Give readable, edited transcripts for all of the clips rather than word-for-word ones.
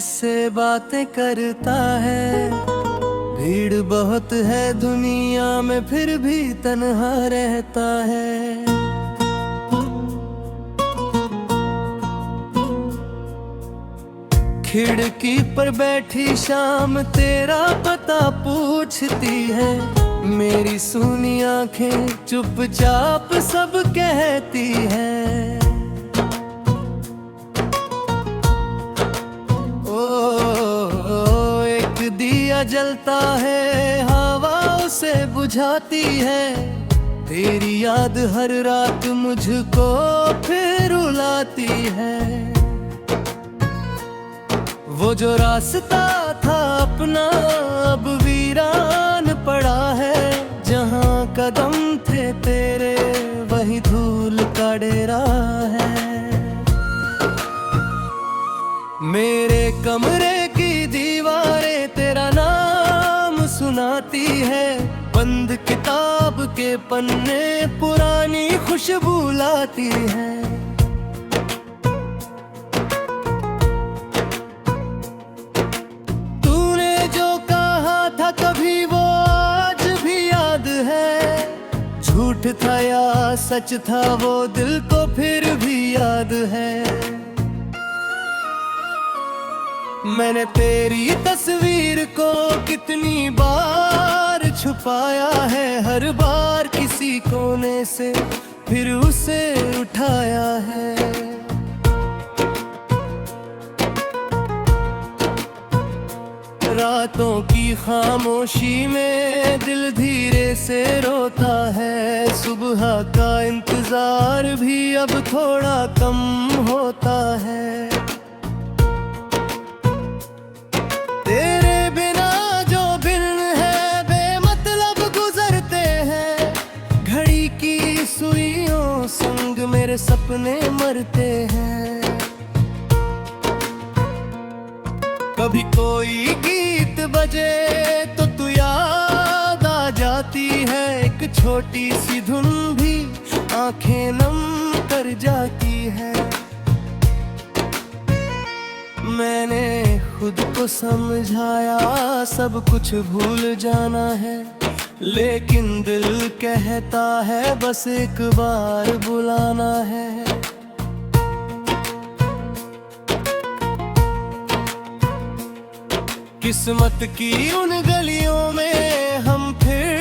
जिससे बातें करता है। भीड़ बहुत है दुनिया में फिर भी तन्हा रहता है। खिड़की पर बैठी शाम तेरा पता पूछती है। मेरी सुनी आंखें चुपचाप सब कहती है। ओ, एक दिया जलता है, हवा उसे बुझाती है। तेरी याद हर रात मुझको फिर रुलाती है। वो जो रास्ता था अपना अब वीरान पड़ा है। जहाँ कदम थे तेरे वही धूल का डेरा है। मेरे कमरे की दीवारें तेरा नाम सुनाती है। बंद किताब के पन्ने पुरानी खुशबू लाती है। कभी वो आज भी याद है। झूठ था या सच था वो दिल को फिर भी याद है। मैंने तेरी तस्वीर को कितनी बार छुपाया है। हर बार किसी कोने से फिर उसे उठाया है। रातों की खामोशी में दिल धीरे से रोता है। सुबह का इंतजार भी अब थोड़ा कम होता है। तेरे बिना जो दिन है बेमतलब गुजरते हैं। घड़ी की सुइयों संग मेरे सपने मरते हैं। कभी कोई गीत बजे तो तू याद आ जाती है। एक छोटी सी धुन भी आंखें नम कर जाती है। मैंने खुद को समझाया सब कुछ भूल जाना है। लेकिन दिल कहता है बस एक बार बुलाना है। किस्मत की उन गलियों में हम फिर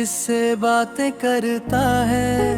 जिससे बातें करता है।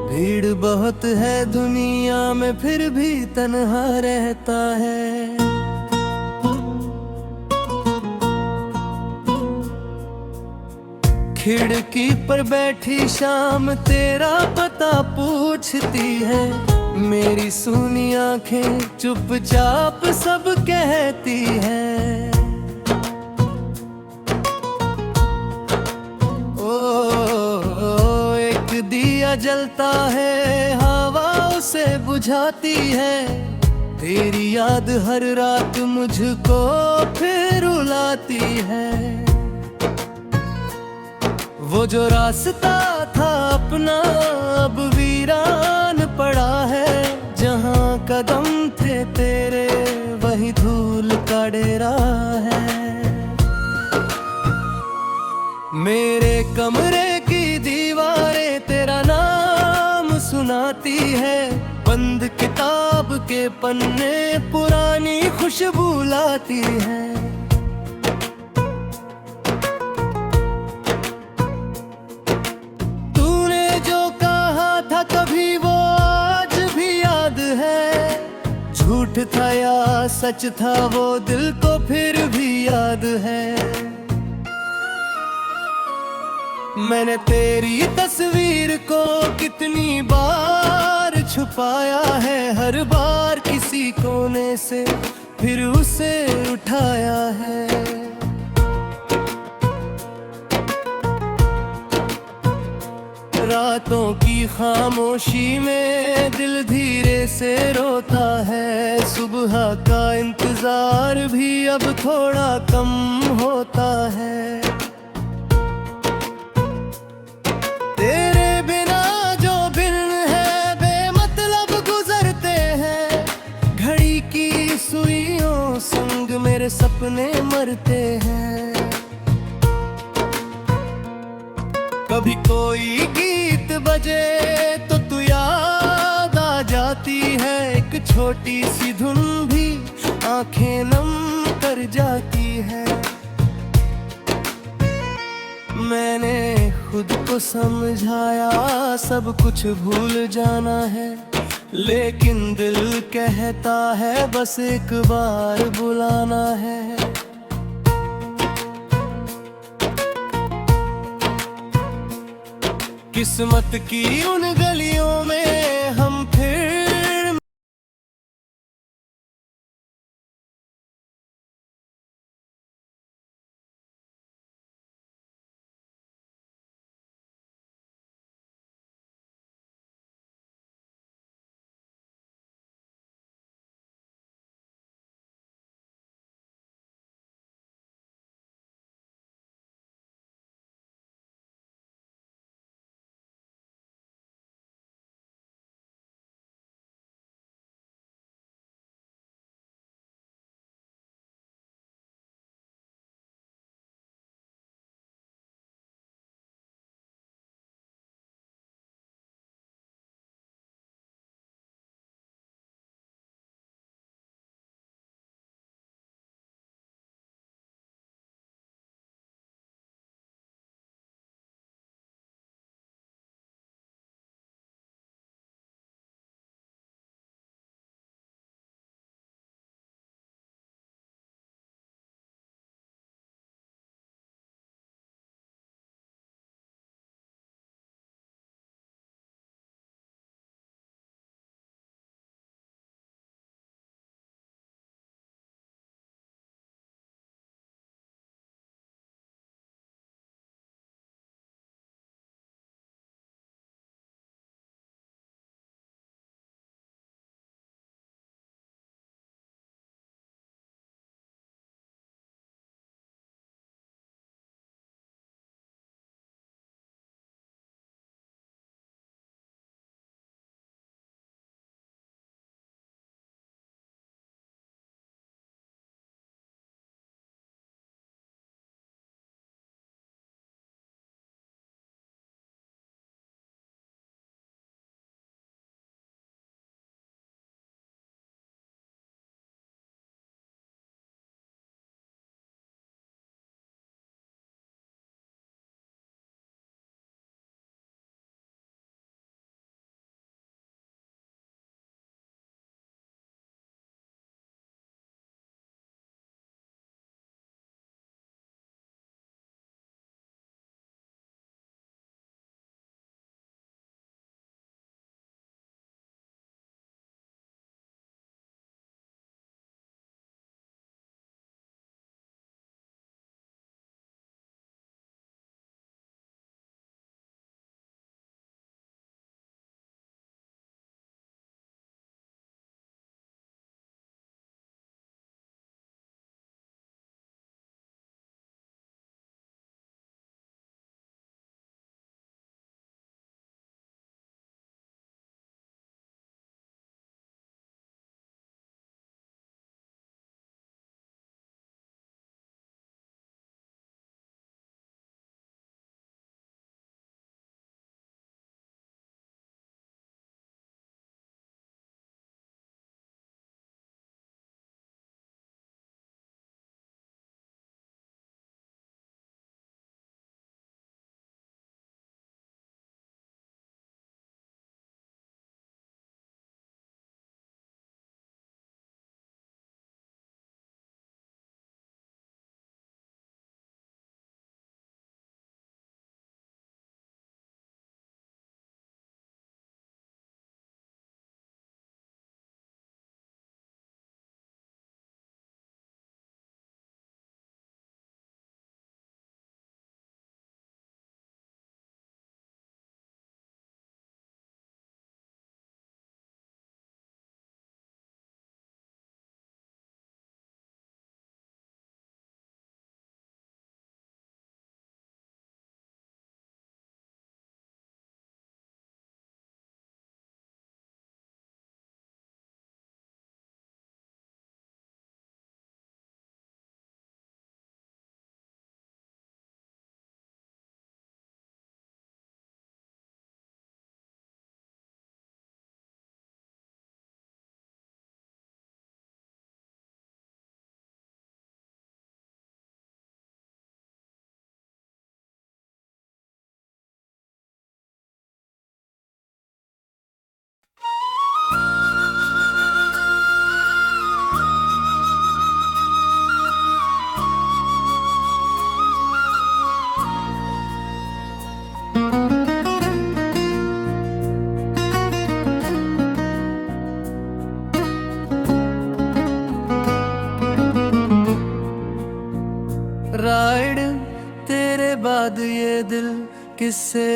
भीड़ बहुत है दुनिया में फिर भी तन्हा रहता है। खिड़की पर बैठी शाम तेरा पता पूछती है। मेरी सुनी आंखें चुपचाप सब कहती है। ओ, एक दिया जलता है, हवा उसे बुझाती है। तेरी याद हर रात मुझको फिर रुलाती है। वो जो रास्ता था अपना अब वीरान पड़ा है। जहाँ कदम थे तेरे वही धूल का डेरा है। मेरे कमरे की दीवारें तेरा नाम सुनाती है। बंद किताब के पन्ने पुरानी खुशबू लाती है। कभी वो आज भी याद है। झूठ था या सच था वो दिल को फिर भी याद है। मैंने तेरी तस्वीर को कितनी बार छुपाया है। हर बार किसी कोने से फिर उसे उठाया है। रातों की खामोशी में दिल धीरे से रोता है। सुबह का इंतजार भी अब थोड़ा कम होता है। तेरे बिना जो दिन है बेमतलब गुजरते हैं। घड़ी की सुइयों संग मेरे सपने मरते हैं। कभी कोई गीत बजे तो तू याद आ जाती है। एक छोटी सी धुन भी आंखें नम कर जाती है। मैंने खुद को समझाया सब कुछ भूल जाना है। लेकिन दिल कहता है बस एक बार बुलाना है। किस्मत की उन गलियों में हम फिर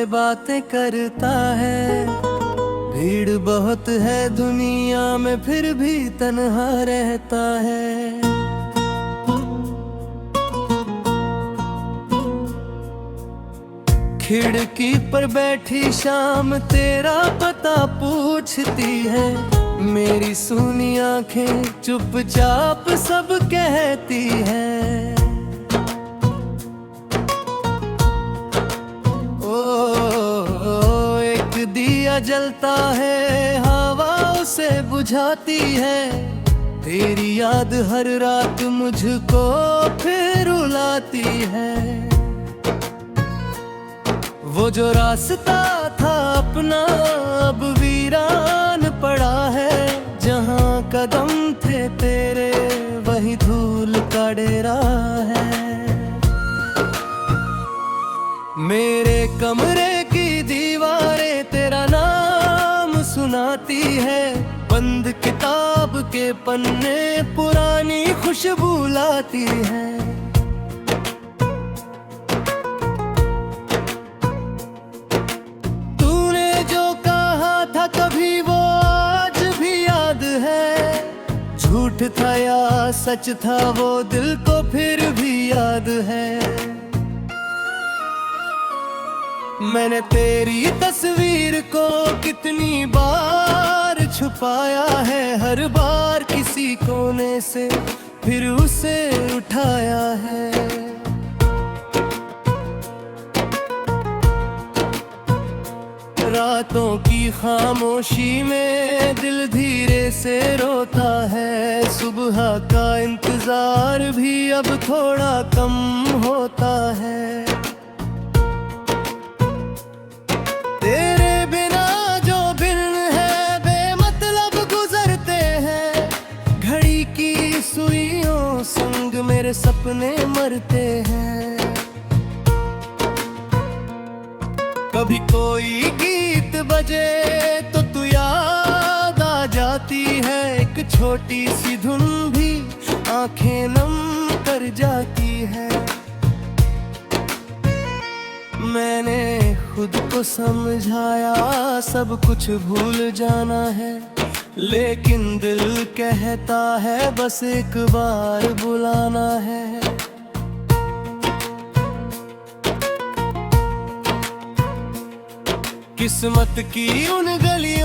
बातें करता है। भीड़ बहुत है दुनिया में फिर भी तन्हा रहता है। खिड़की पर बैठी शाम तेरा पता पूछती है। मेरी सुनी आंखें चुपचाप सब कहती है। ओ, एक दिया जलता है, हवा उसे बुझाती है। तेरी याद हर रात मुझको फिर रुलाती है। वो जो रास्ता था अपना अब वीरान पड़ा है। जहाँ कदम थे तेरे वही धूल का डेरा है। मेरे कमरे की दीवारें तेरा नाम सुनाती है। बंद किताब के पन्ने पुरानी खुशबू लाती है। कभी वो आज भी याद है। झूठ था या सच था वो दिल को फिर भी याद है। मैंने तेरी तस्वीर को कितनी बार छुपाया है। हर बार किसी कोने से फिर उसे उठाया है। रातों की खामोशी में दिल धीरे से रोता है। सुबह का इंतजार भी अब थोड़ा कम होता है। तेरे बिना जो दिन है बेमतलब गुजरते हैं। घड़ी की सुइयों संग मेरे सपने मरते हैं। कभी कोई गीत बजे तो तू याद आ जाती है। एक छोटी सी धुन भी आंखें नम कर जाती है। मैंने खुद को समझाया सब कुछ भूल जाना है। लेकिन दिल कहता है बस एक बार बुलाना है। किस्मत की उन गलियों